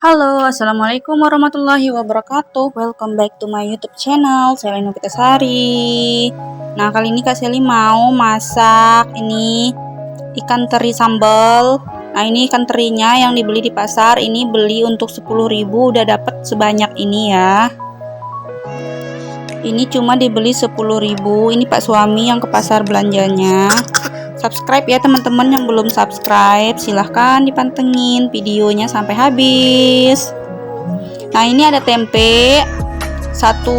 Halo, assalamualaikum warahmatullahi wabarakatuh. Welcome back to my YouTube channel. Saya Lena Pitasari. Nah, kali ini Kak Seli mau masak ini ikan teri sambal. Nah, ini ikan terinya yang dibeli di pasar. Ini beli untuk 10.000, udah dapat sebanyak ini ya. Ini cuma dibeli 10.000. Ini Pak suami yang ke pasar belanjanya. Subscribe ya teman-teman yang belum subscribe, silahkan dipantengin videonya sampai habis. Nah, ini ada tempe, satu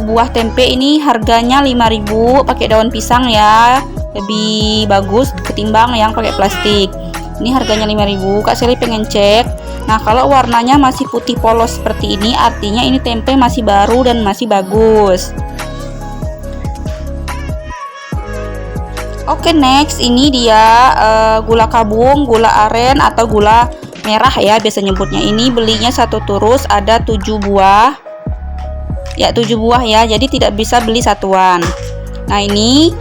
buah tempe ini harganya 5.000, pakai daun pisang ya, lebih bagus ketimbang yang pakai plastik. Ini harganya 5.000. Kak Seli pengen cek. Nah, kalau warnanya masih putih polos seperti ini, artinya ini tempe masih baru dan masih bagus. Oke, next ini dia gula kabung, gula aren atau gula merah ya biasa nyebutnya. Ini belinya satu turus ada 7 buah. Ya, 7 buah ya. Jadi tidak bisa beli satuan. Nah, ini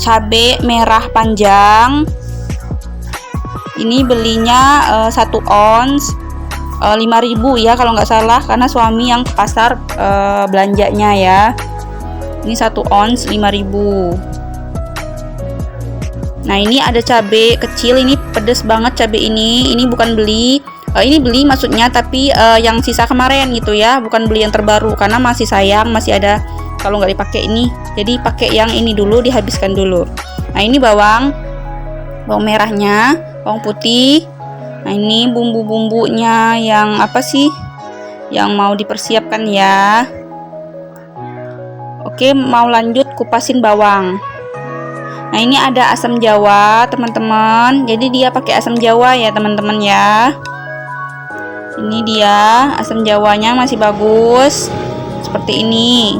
cabai merah panjang. Ini belinya 1 ons 5.000 ya kalau nggak salah, karena suami yang ke pasar belanjanya ya. Ini 1 ons 5.000. Nah, ini ada cabai kecil, ini pedes banget cabai ini. Ini bukan beli, ini beli maksudnya, tapi yang sisa kemarin gitu ya, bukan beli yang terbaru karena masih sayang, masih ada kalau nggak dipakai ini. Jadi pakai yang ini dulu, dihabiskan dulu. Nah, ini bawang merahnya, bawang putih. Nah, ini bumbu-bumbunya yang apa sih? Yang mau dipersiapkan ya. Oke, mau lanjut kupasin bawang. Nah, ini ada asam jawa teman-teman, jadi dia pakai asam jawa ya teman-teman ya. Ini dia asam jawanya masih bagus seperti ini.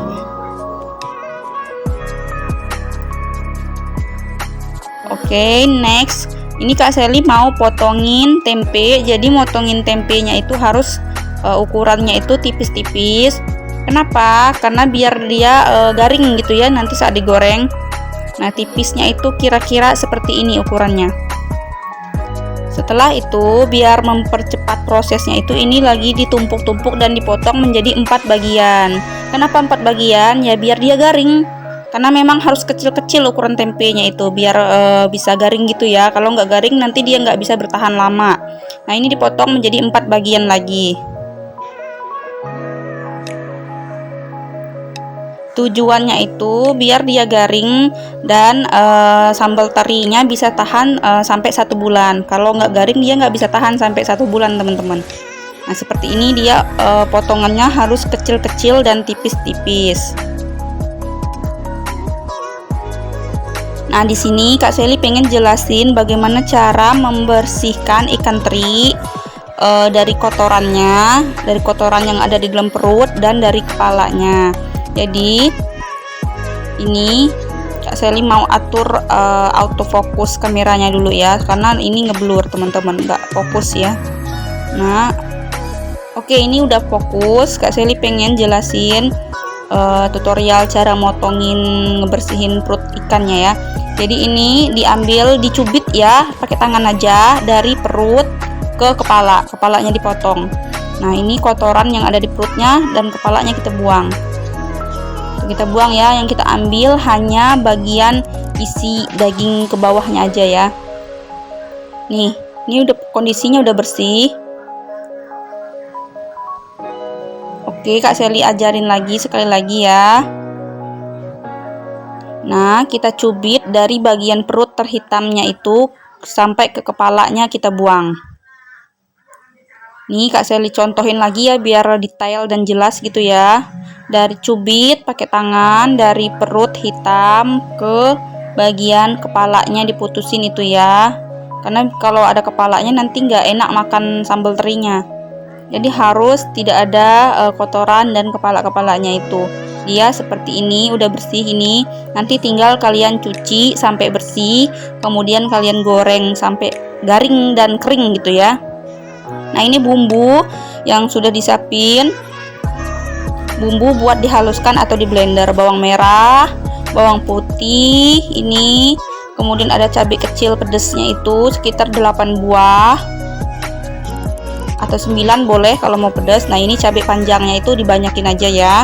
Oke, next ini Kak Seli mau potongin tempe. Jadi motongin tempenya itu harus ukurannya itu tipis-tipis. Kenapa? Karena biar dia garing gitu ya nanti saat digoreng. Nah, tipisnya itu kira-kira seperti ini ukurannya. Setelah itu, biar mempercepat prosesnya itu, ini lagi ditumpuk-tumpuk dan dipotong menjadi 4 bagian. Kenapa 4 bagian? Ya biar dia garing. Karena memang harus kecil-kecil ukuran tempenya itu, biar bisa garing gitu ya. Kalau nggak garing nanti dia nggak bisa bertahan lama. Nah, ini dipotong menjadi 4 bagian lagi. Tujuannya itu biar dia garing dan sambal terinya bisa tahan sampai 1 bulan. Kalau nggak garing dia nggak bisa tahan sampai 1 bulan teman-teman. Nah, seperti ini dia potongannya harus kecil-kecil dan tipis-tipis. Nah, di sini Kak Seli pengen jelasin bagaimana cara membersihkan ikan teri dari kotorannya, dari kotoran yang ada di dalam perut dan dari kepalanya. Jadi ini Kak Seli mau atur autofocus kameranya dulu ya, karena ini ngeblur teman-teman, nggak fokus ya. Nah, oke, ini udah fokus. Kak Seli pengen jelasin tutorial cara motongin ngebersihin perut ikannya ya. Jadi ini diambil, dicubit ya, pakai tangan aja dari perut ke kepala. Kepalanya dipotong. Nah, ini kotoran yang ada di perutnya dan kepalanya kita buang. Kita buang ya, yang kita ambil hanya bagian isi daging ke bawahnya aja ya. Nih, ini udah kondisinya udah bersih. Oke, Kak Seli ajarin lagi sekali lagi ya. Nah, kita cubit dari bagian perut terhitamnya itu sampai ke kepalanya kita buang. Nih, Kak Seli contohin lagi ya biar detail dan jelas gitu ya. Dari cubit pakai tangan dari perut hitam ke bagian kepalanya diputusin itu ya. Karena kalau ada kepalanya nanti nggak enak makan sambal terinya. Jadi harus tidak ada kotoran dan kepala-kepalanya itu. Dia seperti ini, udah bersih ini. Nanti tinggal kalian cuci sampai bersih, kemudian kalian goreng sampai garing dan kering gitu ya. Nah, ini bumbu yang sudah disiapin. Bumbu buat dihaluskan atau di blender. Bawang merah, bawang putih ini, kemudian ada cabai kecil pedesnya itu sekitar 8 buah. atau 9 boleh kalau mau pedas. Nah ini cabai panjangnya itu dibanyakin aja ya,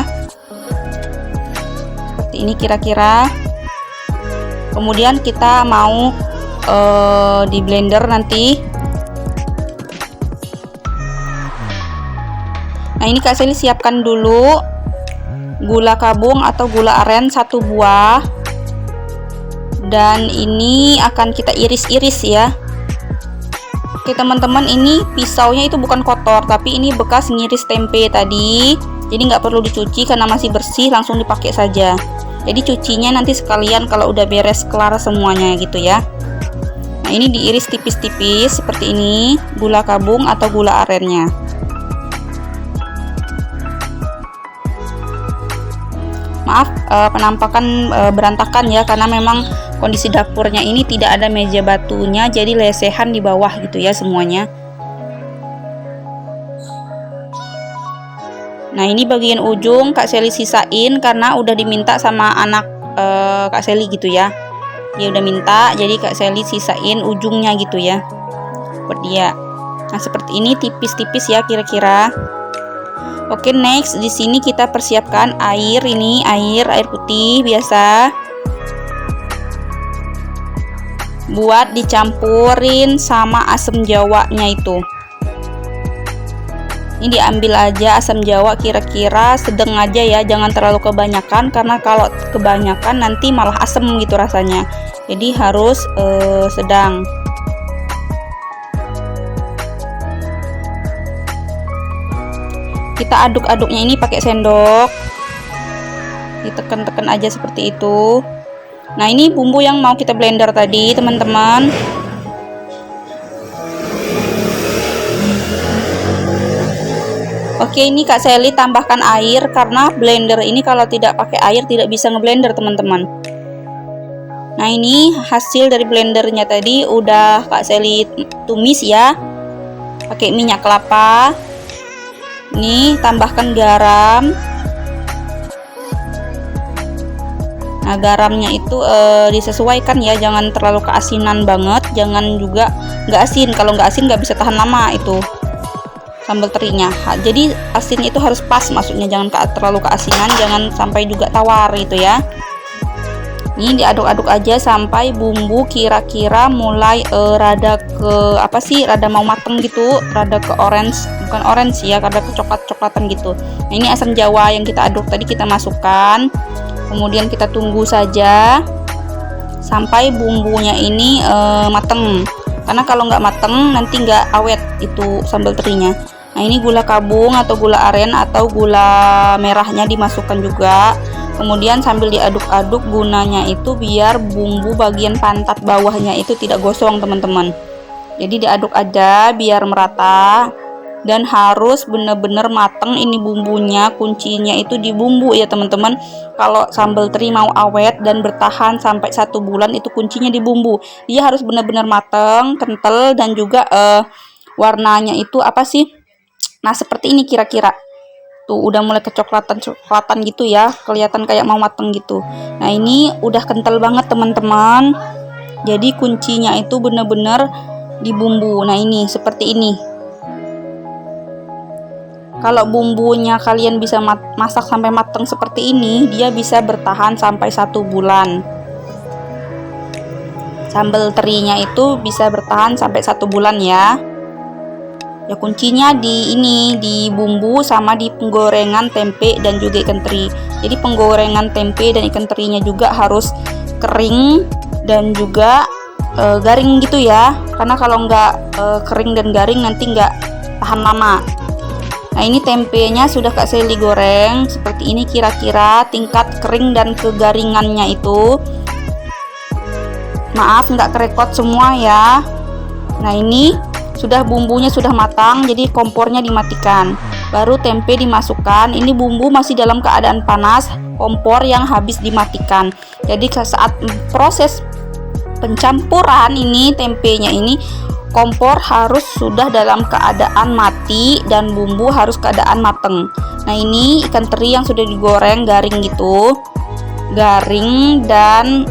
seperti ini kira-kira. Kemudian kita mau di blender nanti. Nah ini Kak Sally siapkan dulu gula kabung atau gula aren 1 buah, dan ini akan kita iris-iris ya. Oke teman-teman, ini pisaunya itu bukan kotor, tapi ini bekas ngiris tempe tadi, jadi nggak perlu dicuci karena masih bersih, langsung dipakai saja. Jadi cucinya nanti sekalian kalau udah beres kelar semuanya gitu ya. Nah ini diiris tipis-tipis seperti ini gula kabung atau gula arennya. Maaf penampakan berantakan ya, karena memang kondisi dapurnya ini tidak ada meja batunya, jadi lesehan di bawah gitu ya semuanya. Nah ini bagian ujung Kak Sally sisain karena udah diminta sama anak Kak Sally gitu ya. Dia udah minta, jadi Kak Sally sisain ujungnya gitu ya, buat dia. Nah seperti ini tipis-tipis ya kira-kira. Oke, next di sini kita persiapkan air. Ini air putih biasa, buat dicampurin sama asam jawanya itu. Ini diambil aja asam jawa kira-kira sedang aja ya, jangan terlalu kebanyakan, karena kalau kebanyakan nanti malah asem gitu rasanya. Jadi harus sedang. Kita aduk-aduknya ini pakai sendok, ditekan-tekan aja seperti itu. Nah ini bumbu yang mau kita blender tadi teman-teman. Oke, ini Kak Sally tambahkan air karena blender ini kalau tidak pakai air tidak bisa ngeblender teman-teman. Nah ini hasil dari blendernya tadi udah Kak Sally tumis ya, pakai minyak kelapa. Nih tambahkan garam. Nah garamnya itu disesuaikan ya, jangan terlalu keasinan banget, jangan juga nggak asin. Kalau nggak asin nggak bisa tahan lama itu sambal terinya. Jadi asin itu harus pas, maksudnya jangan terlalu keasinan, jangan sampai juga tawar gitu ya. Ini diaduk-aduk aja sampai bumbu kira-kira mulai rada ke rada mau mateng gitu, rada ke orange, bukan orange ya, rada ke coklat-coklatan gitu. Nah ini asam jawa yang kita aduk tadi kita masukkan, kemudian kita tunggu saja sampai bumbunya ini mateng, karena kalau nggak mateng nanti nggak awet itu sambal terinya. Nah ini gula kabung atau gula aren atau gula merahnya dimasukkan juga, kemudian sambil diaduk-aduk, gunanya itu biar bumbu bagian pantat bawahnya itu tidak gosong teman-teman. Jadi diaduk aja biar merata, dan harus bener-bener mateng ini bumbunya. Kuncinya itu di bumbu ya teman-teman. Kalau sambal teri mau awet dan bertahan sampai 1 bulan itu kuncinya di bumbu. Dia harus bener-bener mateng, kental, dan juga warnanya itu nah seperti ini kira-kira. Tuh udah mulai kecoklatan gitu ya, kelihatan kayak mau mateng gitu. Nah ini udah kental banget teman-teman, jadi kuncinya itu bener-bener di bumbu. Nah ini seperti ini. Kalau bumbunya kalian bisa masak sampai mateng seperti ini, dia bisa bertahan sampai 1 bulan. Sambal terinya itu bisa bertahan sampai 1 bulan ya. Ya kuncinya di bumbu sama di penggorengan tempe dan juga ikan teri. Jadi penggorengan tempe dan ikan terinya juga harus kering dan juga garing gitu ya, karena kalau nggak kering dan garing nanti nggak tahan lama. Nah ini tempenya sudah Kak Sally goreng seperti ini kira-kira tingkat kering dan kegaringannya itu. Maaf nggak kerekot semua ya. Nah ini sudah bumbunya sudah matang, jadi kompornya dimatikan, baru tempe dimasukkan. Ini bumbu masih dalam keadaan panas, kompor yang habis dimatikan. Jadi saat proses pencampuran ini tempenya ini, kompor harus sudah dalam keadaan mati dan bumbu harus keadaan mateng. Nah ini ikan teri yang sudah digoreng garing gitu, garing dan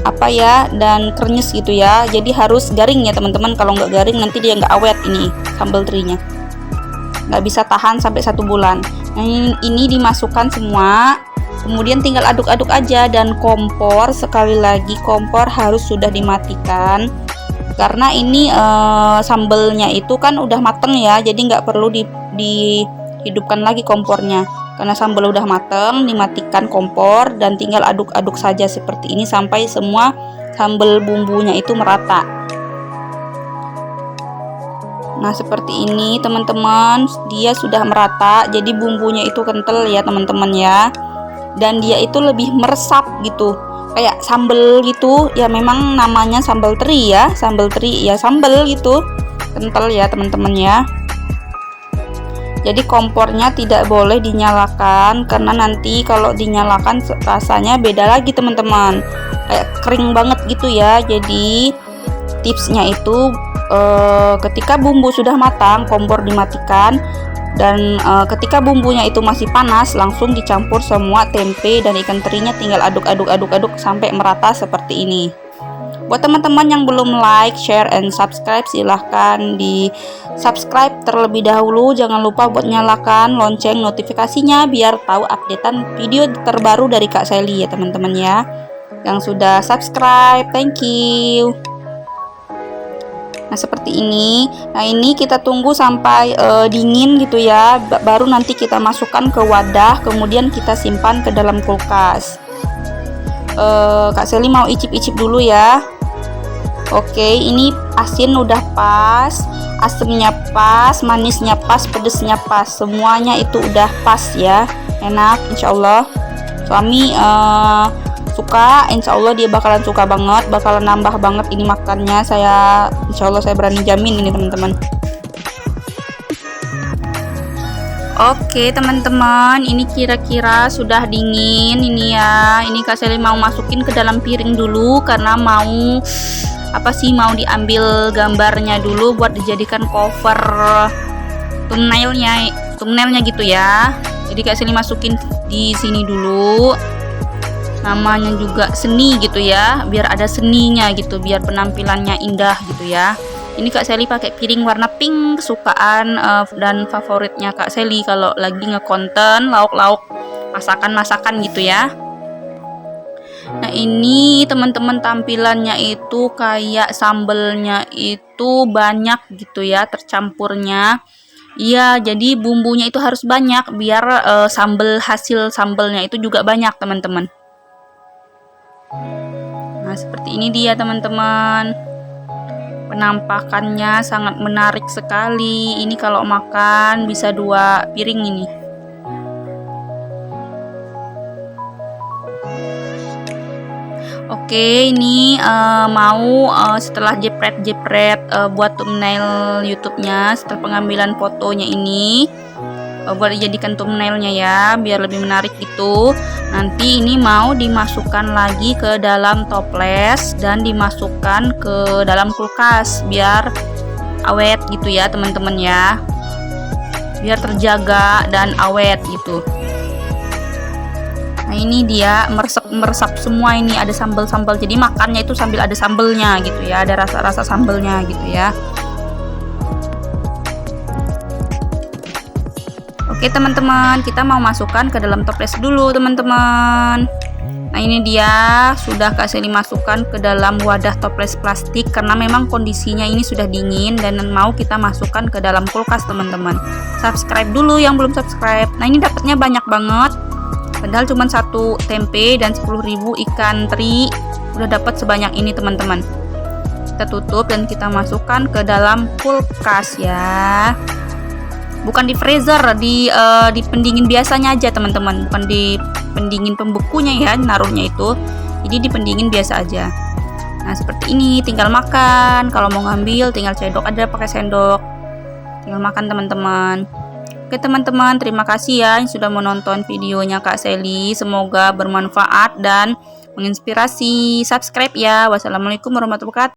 dan krenyes gitu ya. Jadi harus garing ya teman-teman, kalau nggak garing nanti dia nggak awet ini sambal terinya. nggak bisa tahan sampai 1 bulan. Nah, ini dimasukkan semua, kemudian tinggal aduk-aduk aja. Dan kompor, sekali lagi kompor harus sudah dimatikan karena ini sambelnya itu kan udah mateng ya, jadi nggak perlu dihidupkan lagi kompornya. Karena sambal udah mateng, dimatikan kompor dan tinggal aduk-aduk saja seperti ini sampai semua sambal bumbunya itu merata. Nah, seperti ini teman-teman, dia sudah merata, jadi bumbunya itu kental ya teman-teman ya. Dan dia itu lebih meresap gitu, kayak sambal gitu ya, memang namanya sambal teri ya, sambal teri ya, sambal gitu, kental ya teman-teman ya. Jadi kompornya tidak boleh dinyalakan karena nanti kalau dinyalakan rasanya beda lagi teman-teman, kayak kering banget gitu ya. Jadi tipsnya itu ketika bumbu sudah matang, kompor dimatikan, dan ketika bumbunya itu masih panas, langsung dicampur semua tempe dan ikan terinya, tinggal aduk-aduk sampai merata seperti ini. Buat teman-teman yang belum like, share, and subscribe, silahkan di subscribe terlebih dahulu. Jangan lupa buat nyalakan lonceng notifikasinya biar tahu updatean video terbaru dari Kak Sally ya teman-teman ya. Yang sudah subscribe, thank you. Nah, seperti ini. Nah, ini kita tunggu sampai dingin gitu ya, baru nanti kita masukkan ke wadah, kemudian kita simpan ke dalam kulkas. Kak Sally mau icip-icip dulu ya. Oke, ini asin udah pas, asemnya pas, manisnya pas, pedesnya pas, semuanya itu udah pas ya, enak insyaallah. Suami suka, insya Allah dia bakalan suka banget, bakalan nambah banget ini makannya. Insya Allah saya berani jamin ini teman-teman. Oke teman-teman, ini kira-kira sudah dingin ini ya. Ini Kak Sally mau masukin ke dalam piring dulu karena mau diambil gambarnya dulu buat dijadikan cover thumbnailnya gitu ya. Jadi Kak Sally masukin di sini dulu. Namanya juga seni gitu ya, biar ada seninya gitu, biar penampilannya indah gitu ya. Ini Kak Sally pakai piring warna pink kesukaan dan favoritnya Kak Sally kalau lagi ngekonten lauk-lauk masakan gitu ya. Nah, ini teman-teman tampilannya itu kayak sambelnya itu banyak gitu ya, tercampurnya. Iya, jadi bumbunya itu harus banyak biar hasil sambelnya itu juga banyak teman-teman. Nah, seperti ini dia teman-teman, penampakannya sangat menarik sekali. Ini kalau makan bisa 2 piring ini. Oke, ini mau setelah jepret buat thumbnail YouTube-nya, setelah pengambilan fotonya ini buat dijadikan thumbnailnya ya, biar lebih menarik gitu. Nanti ini mau dimasukkan lagi ke dalam toples dan dimasukkan ke dalam kulkas biar awet gitu ya teman-teman ya, biar terjaga dan awet gitu. Nah, ini dia meresap semua, ini ada sambal-sambal, jadi makannya itu sambil ada sambalnya gitu ya, ada rasa-rasa sambalnya gitu ya. Oke teman-teman, kita mau masukkan ke dalam toples dulu teman-teman. Nah, ini dia sudah Kak Sally masukkan ke dalam wadah toples plastik karena memang kondisinya ini sudah dingin dan mau kita masukkan ke dalam kulkas teman-teman. Subscribe dulu yang belum subscribe. Nah, ini dapatnya banyak banget, padahal cuma 1 tempe dan 10.000 ikan teri udah dapat sebanyak ini teman-teman. Kita tutup dan kita masukkan ke dalam kulkas ya, bukan di freezer, di pendingin biasanya aja teman-teman, bukan di pendingin pembekunya ya naruhnya itu, jadi di pendingin biasa aja. Nah, seperti ini, tinggal makan. Kalau mau ngambil tinggal cedok aja pakai sendok, tinggal makan teman-teman. Oke teman-teman, terima kasih ya yang sudah menonton videonya Kak Sally, semoga bermanfaat dan menginspirasi. Subscribe ya. Wassalamualaikum warahmatullahi wabarakatuh.